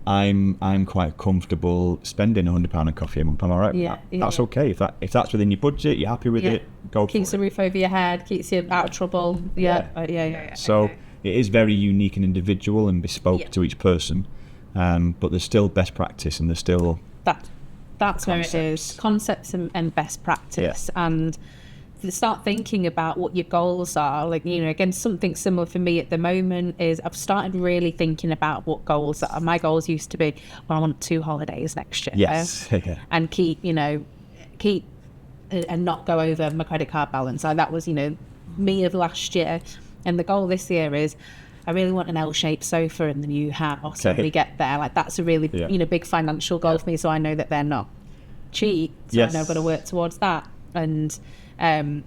I'm quite comfortable spending £100 on coffee a month. I'm all right. Yeah, that's okay. If that's within your budget, you're happy with it. Go. Keeps the roof over your head. Keeps you out of trouble. Yeah. So it is very unique and individual and bespoke to each person, but there's still best practice and there's still that's where it is. Concepts and best practice, and start thinking about what your goals are. Like, you know, again, something similar for me at the moment is I've started really thinking about what goals are. My goals used to be, well, I want 2 holidays next year. Yes. And keep and not go over my credit card balance. Like that was, you know, me of last year. And the goal this year is I really want an L-shaped sofa in the new house when we get there. Like that's a really, big financial goal for me. So I know that they're not cheap. So I know I've got to work towards that. And one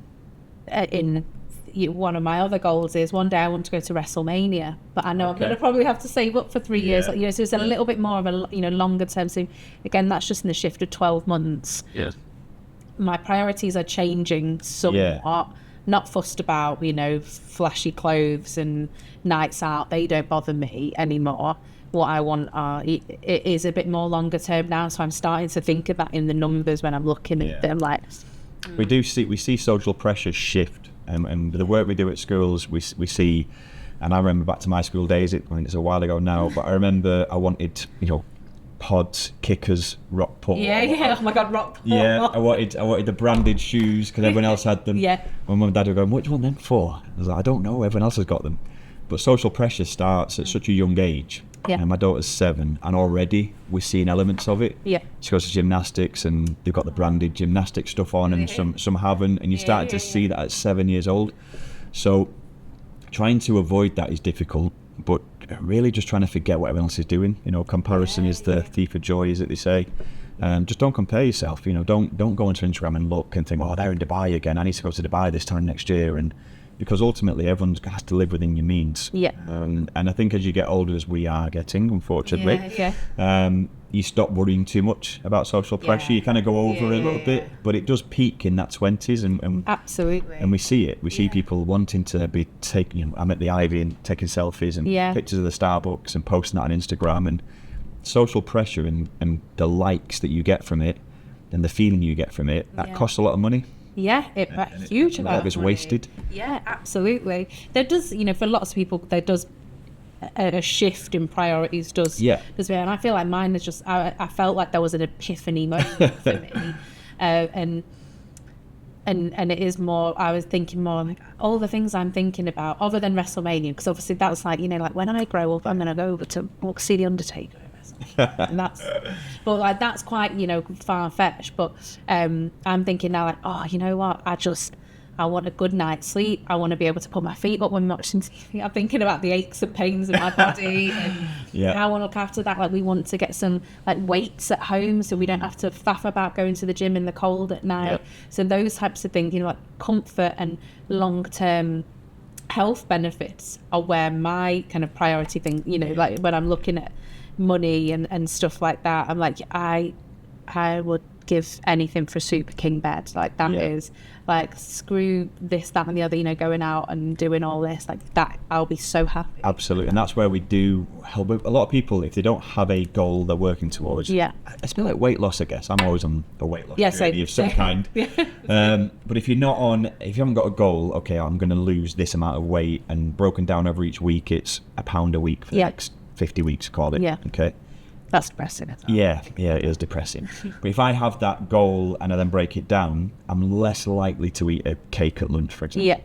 of my other goals is one day I want to go to WrestleMania, but I know I'm going to probably have to save up for 3 years. Like, you know, so it's a little bit more of a longer term. So again, that's just in the shift of 12 months. Yes. My priorities are changing somewhat. Not fussed about, you know, flashy clothes and nights out. They don't bother me anymore. What I want it is a bit more longer term now. So I'm starting to think about in the numbers when I'm looking at them. Like, we see social pressures shift, and the work we do at schools, we see. And I remember back to my school days. It's a while ago now, but I remember I wanted, pods, kickers, rock pull. Yeah. Oh my God, rock pull. Yeah, I wanted the branded shoes because everyone else had them. Yeah. My mum and dad were going, "What do you want them for?" I was like, "I don't know. Everyone else has got them." But social pressure starts at such a young age. Yeah. And my daughter's 7, and already we're seeing elements of it. Yeah. She goes to gymnastics, and they've got the branded gymnastic stuff on, and some haven't, and you started to see that at 7 years old. So trying to avoid that is difficult, but really just trying to forget what everyone else is doing. Comparison is the thief of joy, as they say. Just don't compare yourself. Don't go onto Instagram and look and think, "Oh, they're in Dubai again. I need to go to Dubai this time next year." And because ultimately everyone has to live within your means. Yeah. And I think as you get older, as we are getting, unfortunately, Yeah. You stop worrying too much about social pressure. You kind of go over a little bit, but it does peak in that 20s, and Absolutely. And we see it. We see people wanting to be taking. I'm at the Ivy and taking selfies and pictures of the Starbucks and posting that on Instagram, and social pressure and the likes that you get from it, and the feeling you get from it, that costs a lot of money. Yeah, huge amount. A lot of it's wasted. Yeah, absolutely. There does, for lots of people, there does a shift in priorities. And I feel like mine is just. I felt like there was an epiphany moment for me, and it is more. I was thinking more like all the things I'm thinking about, other than WrestleMania, because obviously that was like like when I grow up, I'm gonna go over to see the Undertaker. And that's quite far-fetched, but I'm thinking now, like, oh, you know what, I want a good night's sleep. I want to be able to put my feet up when I'm watching TV. I'm thinking about the aches and pains in my body and how I want to look after that. Like, we want to get some weights at home so we don't have to faff about going to the gym in the cold at night. So those types of things, like comfort and long-term health benefits are where my kind of priority thing, like when I'm looking at money and stuff like that, I'm like, I would give anything for a super king bed. Like that is like, screw this, that and the other, you know, going out and doing all this like that. I'll be so happy. Absolutely. And that's where we do help a lot of people if they don't have a goal they're working towards. Yeah. It's a bit like weight loss, I guess. I'm always on a weight loss journey of some kind. But if you haven't got a goal, okay, I'm going to lose this amount of weight, and broken down over each week, it's £1 a week for the next 50 weeks, call it. Yeah. Okay. That's depressing. Yeah, it is depressing. But if I have that goal and I then break it down, I'm less likely to eat a cake at lunch, for example. Yeah.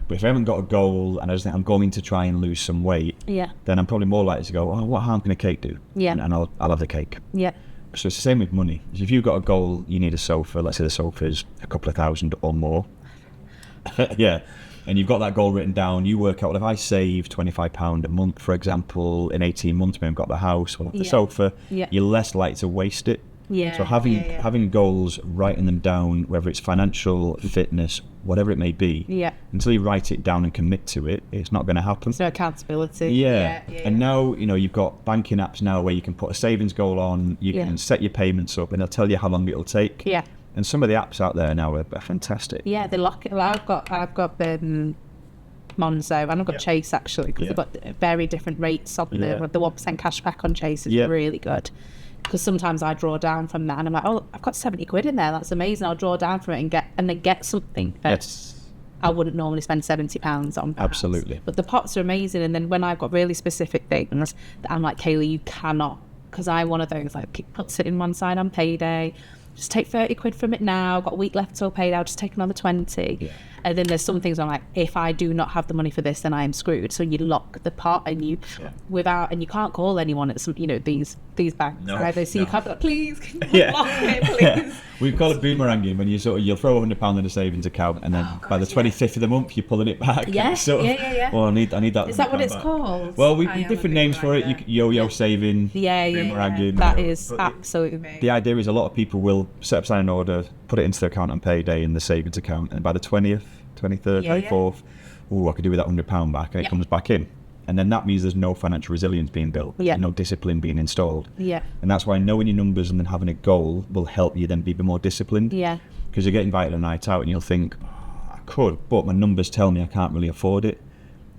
But if I haven't got a goal and I just think I'm going to try and lose some weight, then I'm probably more likely to go, oh, what harm can a cake do? Yeah. And I'll have the cake. Yeah. So it's the same with money. If you've got a goal, you need a sofa. Let's say the sofa is a couple of thousand or more. Yeah. And you've got that goal written down. You work out, well, if I save £25 a month, for example, in 18 months, maybe I've got the house or the sofa, you're less likely to waste it. Yeah. So having goals, writing them down, whether it's financial, fitness, whatever it may be, until you write it down and commit to it, it's not going to happen. There's no accountability. Yeah. And now, you know, you've got banking apps now where you can put a savings goal on, you can set your payments up, and they'll tell you how long it'll take. Yeah. And some of the apps out there now are fantastic. Yeah, they lock it. I've got Monzo, and I've got Chase actually, because they've got very different rates on the 1% cash back on Chase is really good. Because sometimes I draw down from that and I'm like, oh, I've got 70 quid in there, that's amazing. I'll draw down from it and then get something that I wouldn't normally spend £70 on. Perhaps. Absolutely. But the pots are amazing. And then when I've got really specific things that I'm like, Kaylee, you cannot, because I'm one of those, like, put it in one side on payday, just take 30 quid from it now, got a week left till payday, I'll just take another 20. Yeah. And then there's some things I'm like, if I do not have the money for this, then I am screwed. So you lock the pot and you and you can't call anyone at some, you know, these banks. No, right? They see you can't be like, please, can you lock it, please? We call it boomeranging, when you'll throw £100 in a savings account, and then by the 25th of the month you're pulling it back. Yeah, Well, I need that. Is that what it's called? Well, we different names for it. Yo-yo saving, boomeranging. That is absolutely. The idea is a lot of people will set up an order, put it into their account on payday in the savings account, and by the 20th, 23rd, 24th, I could do with that £100 back, and it comes back in. And then that means there's no financial resilience being built, no discipline being installed. Yeah. And that's why knowing your numbers and then having a goal will help you then be a bit more disciplined. Yeah. Because you get invited to a night out and you'll think, I could, but my numbers tell me I can't really afford it.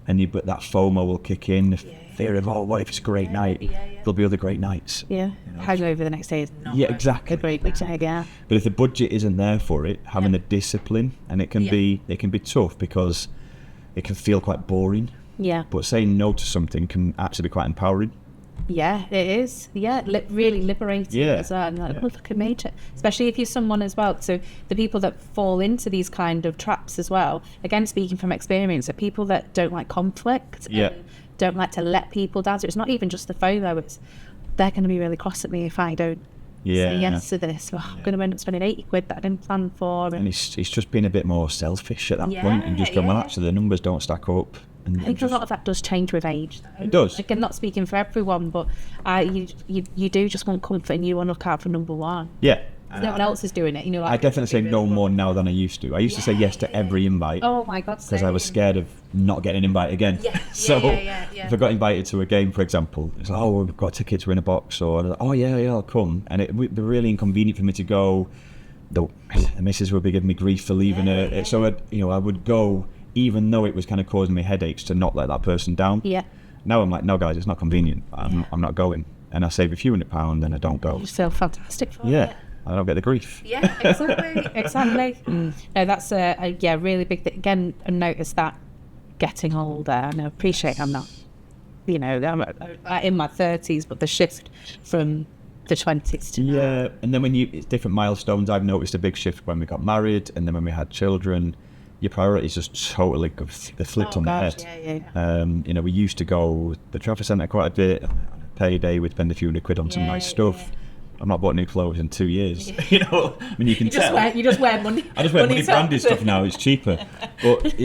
But that FOMO will kick in, the fear of, what if it's a great night? There'll be other great nights. Yeah. You know? Hangover the next day is not exactly. a great big day, yeah. But if the budget isn't there for it, having the discipline, and it can be tough because it can feel quite boring. Yeah. But saying no to something can actually be quite empowering. Yeah, it is. Yeah, really liberating as well. And like, look at me. Especially if you're someone as well. So the people that fall into these kind of traps as well, again, speaking from experience, are people that don't like conflict. Yeah. And don't like to let people down. So it's not even just the FOMO. It's they're going to be really cross at me if I don't say yes to this. Well, I'm going to end up spending 80 quid that I didn't plan for. And it's just being a bit more selfish at that point, and just going, well, actually the numbers don't stack up. I think a lot of that does change with age, though. It does. Like, I'm not speaking for everyone, but you do just want comfort, and you want to look out for number one. Yeah. No one else is doing it. You know, like, I definitely say no more now than I used to. I used to say yes to every invite. Oh my God! Because I was scared of not getting an invite again. If I got invited to a game, for example, it's like, we've got tickets, we're in a box, or like, I'll come, and it would be really inconvenient for me to go. The missus would be giving me grief for leaving her, so I would go, even though it was kind of causing me headaches, to not let that person down. Yeah. Now I'm like, no guys, it's not convenient. I'm not going, and I save a few £100 and I don't go. You just feel fantastic for it. I don't get the grief. Yeah, exactly. No, that's a really big thing. Again, I noticed that getting older, and I appreciate I'm not, I'm in my 30s, but the shift from the 20s to now. And then it's different milestones. I've noticed a big shift when we got married, and then when we had children. Your priorities just totally flipped on the head. We used to go to the Trafford Centre quite a bit. On a payday, we'd spend a few £100 on some nice stuff. I've not bought new clothes in 2 years. You can tell. You just wear money. I just wear money branded stuff now. It's cheaper. But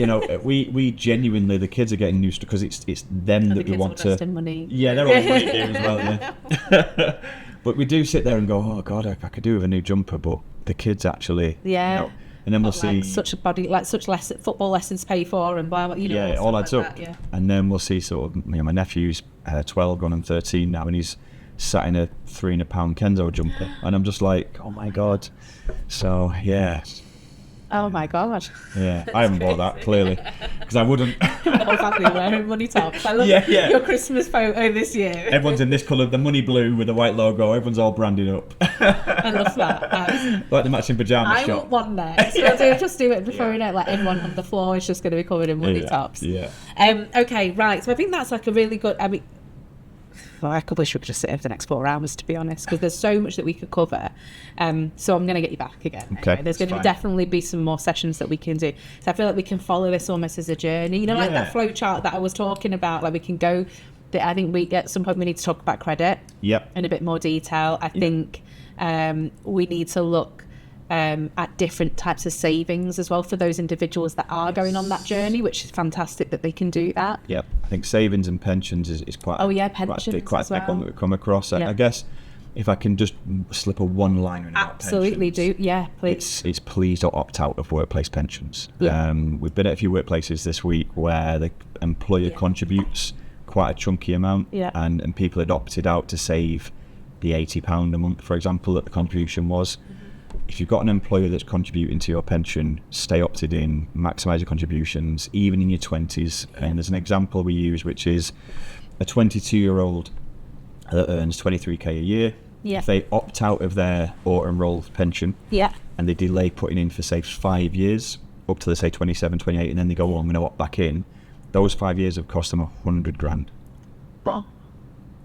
we genuinely, the kids are getting new stuff because it's them that we want to. Money. Yeah, they're all money game as well. Yeah. But we do sit there and go, oh God, I could do with a new jumper. But the kids actually. Yeah. And then we'll see such football lessons pay for and blah blah. All adds up. And then we'll see sort of my nephew's 12, going on 13 now, and he's sat in a £300 Kenzo jumper, and I'm just like, oh my god. So yeah. Oh my god. Yeah, I haven't bought that, clearly, because I wouldn't. All happy wearing money tops. I love your Christmas photo this year. Everyone's in this colour, the money blue with the white logo. Everyone's all branded up. I love that. Like the matching pyjamas I shop. want one there. So just do it before we know, like everyone on the floor is just going to be covered in money tops. Yeah. Okay, right. So I think that's like a really good. I mean, well, I could wish we could just sit here for the next 4 hours, to be honest, because there's so much that we could cover. So I'm going to get you back again. Okay, Anyway, there's going to definitely be some more sessions that we can do. So I feel like we can follow this almost as a journey. You know, like that flow chart that I was talking about. Like we can go. I think we at some point we need to talk about credit. Yep. In a bit more detail. I think we need to look at different types of savings as well for those individuals that are going on that journey, which is fantastic that they can do that. Yep. I think savings and pensions is quite pensions quite a big one that we come across. I guess if I can just slip a one liner in about absolutely pensions, do. Yeah, please. It's please don't opt out of workplace pensions. Yeah. We've been at a few workplaces this week where the employer contributes quite a chunky amount, and people had opted out to save the £80 a month, for example, that the contribution was. If you've got an employer that's contributing to your pension, stay opted in, maximise your contributions, even in your 20s. And there's an example we use, which is a 22-year-old that earns 23k a year. Yeah. If they opt out of their auto-enrolled pension, and they delay putting in for, say, 5 years, up to, say, 27, 28, and then they go, I'm going to opt back in, those 5 years have cost them 100 grand. What?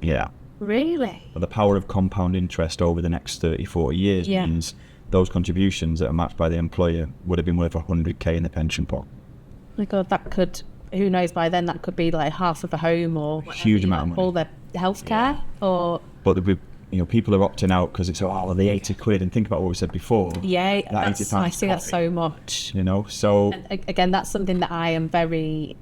Yeah. Really? But the power of compound interest over the next 30, 40 years means those contributions that are matched by the employer would have been worth 100k in the pension pot. Oh my God, that could, who knows, by then that could be like half of a home or whatever, huge amount of money. All their healthcare or... But people are opting out because it's, the 80 quid, and think about what we said before. Yeah, I see that so much. You know, so... And again, that's something that I am very,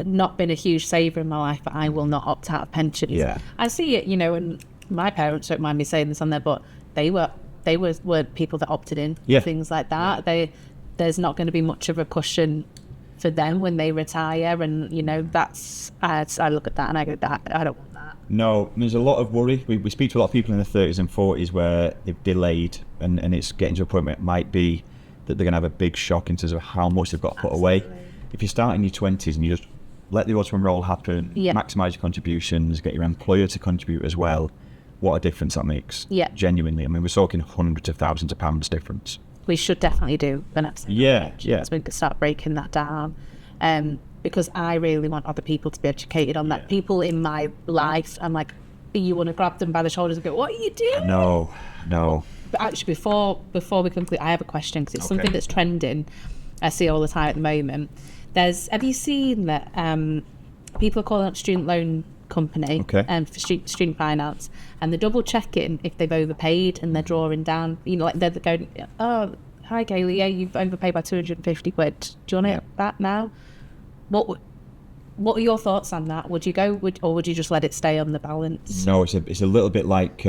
not been a huge saver in my life, but I will not opt out of pensions. Yeah. I see it, and my parents don't mind me saying this on there, but they were people that opted in, things like that. There's not going to be much of a cushion for them when they retire, and that's I look at that and I go, that I don't want that. No, there's a lot of worry. We speak to a lot of people in their 30s and 40s where they've delayed, and it's getting to a point where it might be that they're going to have a big shock in terms of how much they've got to put away. If you start in your 20s and you just let the auto enroll happen, maximise your contributions, get your employer to contribute as well, what a difference that makes. Yeah. Genuinely. I mean, we're talking hundreds of thousands of pounds difference. We should definitely do an episode. Yeah. So we can start breaking that down. Because I really want other people to be educated on that. People in my life, I'm like, you want to grab them by the shoulders and go, what are you doing? No. But actually, before we conclude, I have a question, because it's something that's trending. I see all the time at the moment. Have you seen that people are calling up student loan company for student finance, and they're double checking if they've overpaid, and they're drawing down, like they're going, oh, hi Kaylee, you've overpaid by 250 quid. Do you want it back now? What are your thoughts on that? Would you go, or would you just let it stay on the balance? No, it's a little bit like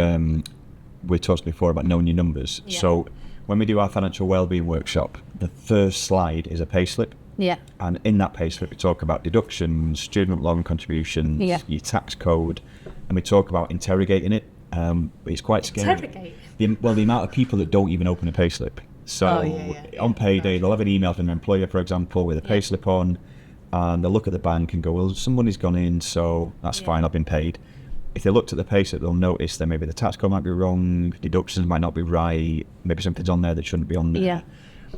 we talked before about knowing your numbers. So when we do our financial wellbeing workshop, the first slide is a payslip. Yeah. And in that payslip, we talk about deductions, student loan contributions, your tax code, and we talk about interrogating it. It's quite scary. Interrogate? The amount of people that don't even open a payslip. So on payday, they'll have an email from their employer, for example, with a payslip on, and they'll look at the bank and go, well, some money's gone in, so that's fine, I've been paid. If they looked at the payslip, they'll notice that maybe the tax code might be wrong, deductions might not be right, maybe something's on there that shouldn't be on there. Yeah.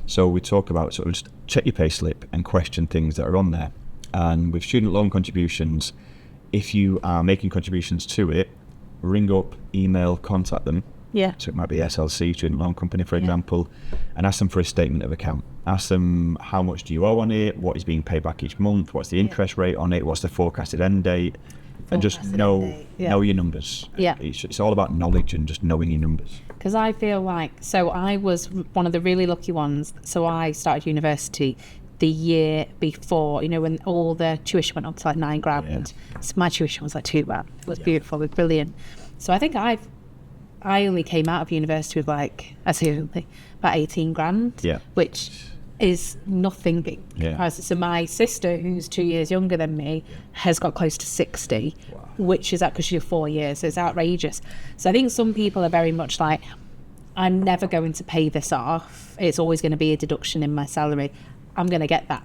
So we talk about sort of just check your payslip and question things that are on there. And with student loan contributions, if you are making contributions to it, ring up, email, contact them. Yeah. So it might be SLC, student loan company, for example, and ask them for a statement of account. Ask them how much do you owe on it, what is being paid back each month, what's the interest rate on it, what's the forecasted end date, and just know your numbers. Yeah. It's all about knowledge and just knowing your numbers. Because I feel like, so I was one of the really lucky ones. So I started university the year before, when all the tuition went up to like £9 grand. So my tuition was like £2 grand. It was beautiful, it was brilliant. So I think I only came out of university with about 18 grand. Yeah. Which is nothing big. Yeah. So my sister, who's 2 years younger than me, has got close to 60, which is because she's 4 years. So it's outrageous. So I think some people are very much like, I'm never going to pay this off. It's always going to be a deduction in my salary. I'm going to get that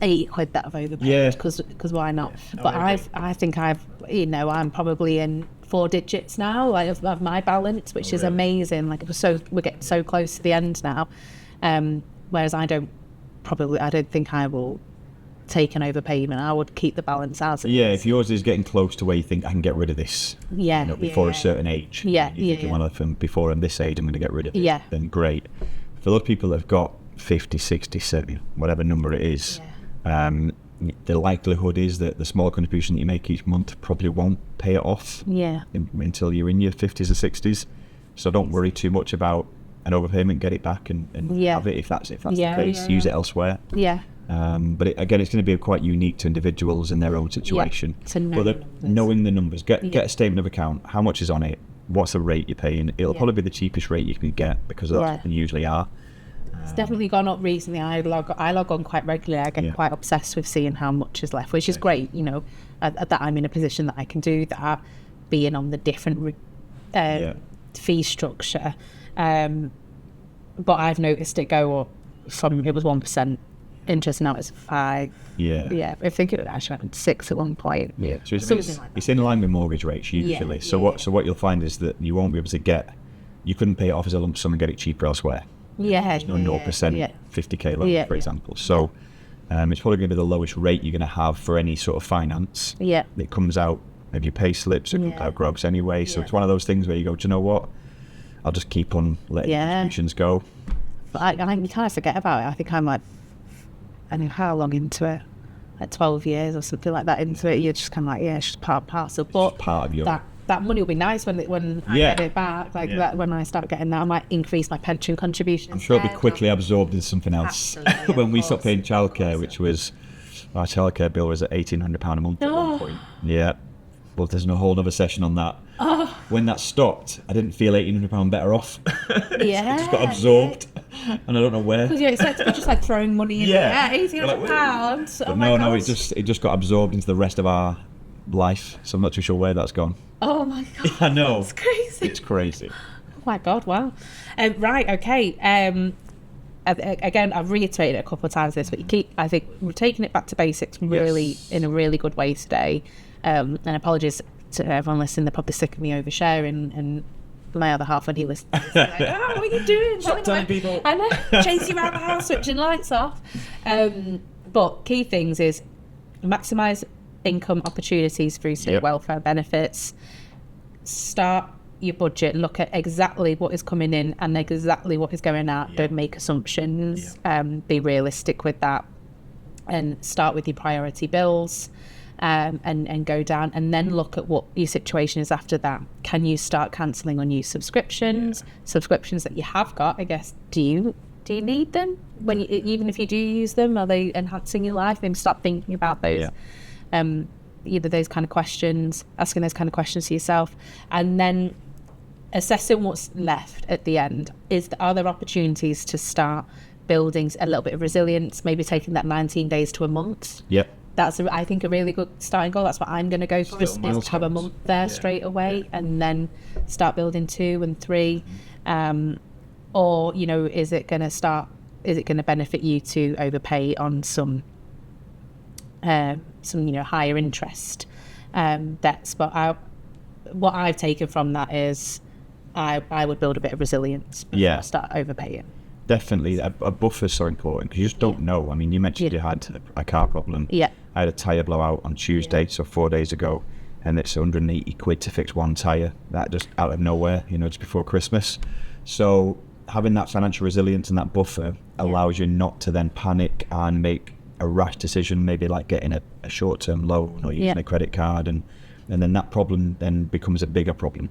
80 quid that I've overpaid because why not? Yeah. But I think I'm probably in 4 digits now, like of my balance, which is amazing. Like we're getting so close to the end now. Whereas I don't think I will take an overpayment. I would keep the balance as it is. If yours is getting close to where you think I can get rid of this, before a certain age, before I'm this age I'm going to get rid of it, then great. For those people that have got 50, 60, 70, whatever number it is, the likelihood is that the small contribution that you make each month probably won't pay it off until you're in your 50s or 60s. So don't worry too much about an overpayment. Get it back and have it if that's the case. Use it elsewhere. But again, it's going to be quite unique to individuals in their own situation. Knowing the numbers, get a statement of account. How much is on it? What's the rate you're paying? It'll probably be the cheapest rate you can get because that's what they usually are. It's definitely gone up recently. I log on quite regularly. I get quite obsessed with seeing how much is left, which is great. That I'm in a position that I can do that, being on the different fee structure. But I've noticed it go up from, it was 1% interest, now it's 5%. I think it was actually at 6% at one point. So it's in line with mortgage rates usually. So what you'll find is that you won't be able to you couldn't pay it off as a lump sum and get it cheaper elsewhere. There's no 0% 50k loan, for example. So it's probably going to be the lowest rate you're going to have for any sort of finance. It comes out, maybe your pay slips, it comes out gross anyway. So it's one of those things where you go, do you know what? I'll just keep on letting contributions go. But you kind of forget about it. I think I'm like, I don't know how long into it, like 12 years or something like that into it. You're just kind of like, it's just part and parcel. But part of your... that money will be nice when I get it back. That when I start getting that, I might increase my pension contribution. I'm sure it'll be quickly absorbed in something else. When we stopped paying childcare, which was, our childcare bill was at £1,800 a month at one point. Well, there's a whole other session on that. When that stopped, I didn't feel £1,800 better off. It just got absorbed, and I don't know where. Because it's just like throwing money in there. £1,800. But no, it just got absorbed into the rest of our life. So I'm not too sure where that's gone. Oh my god! I know. It's crazy. It's crazy. Oh my god! Wow. Right. Okay. Again, I've reiterated it a couple of times this, but I think we're taking it back to basics really in a really good way today. And apologies to everyone listening, they're probably sick of me oversharing, and my other half when he listens, like, what are you doing? Stop telling people. I know, chase you around the house, switching lights off. But key things is maximise income opportunities through state welfare benefits. Start your budget, look at exactly what is coming in and exactly what is going out. Don't make assumptions. Be realistic with that, and start with your priority bills. And go down, and then look at what your situation is after that. Can you start cancelling on your subscriptions? Subscriptions that you have got, I guess, do you need them? Even if you do use them, are they enhancing your life? Maybe start thinking about those. Either those kind of questions, asking those kind of questions to yourself, and then assessing what's left at the end. Are there opportunities to start building a little bit of resilience, maybe taking that 19 days to a month? That's, I think, a really good starting goal. That's what I'm going to go for, is to have a month there straight away, and then start building 2 and 3. Or, is it going to benefit you to overpay on some higher interest debts? But what I've taken from that is I would build a bit of resilience before I start overpaying. Definitely, a buffer is so important, because you just don't know. I mean, you mentioned you had a car problem. I had a tyre blowout on Tuesday, so 4 days ago, and it's 180 quid to fix one tyre. That just out of nowhere, just before Christmas. So having that financial resilience and that buffer allows you not to then panic and make a rash decision, maybe like getting a short-term loan or using a credit card, and then that problem then becomes a bigger problem.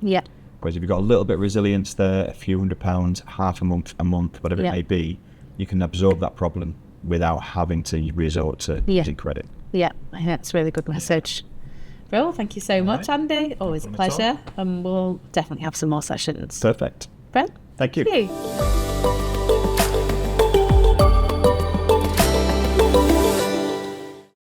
Whereas if you've got a little bit of resilience there, a few £100, half a month, whatever it may be, you can absorb that problem without having to resort to using credit. I think that's a really good message. Well, thank you so much, Andy. Always a pleasure. And we'll definitely have some more sessions. Perfect. Brent? Thank you. Thank you.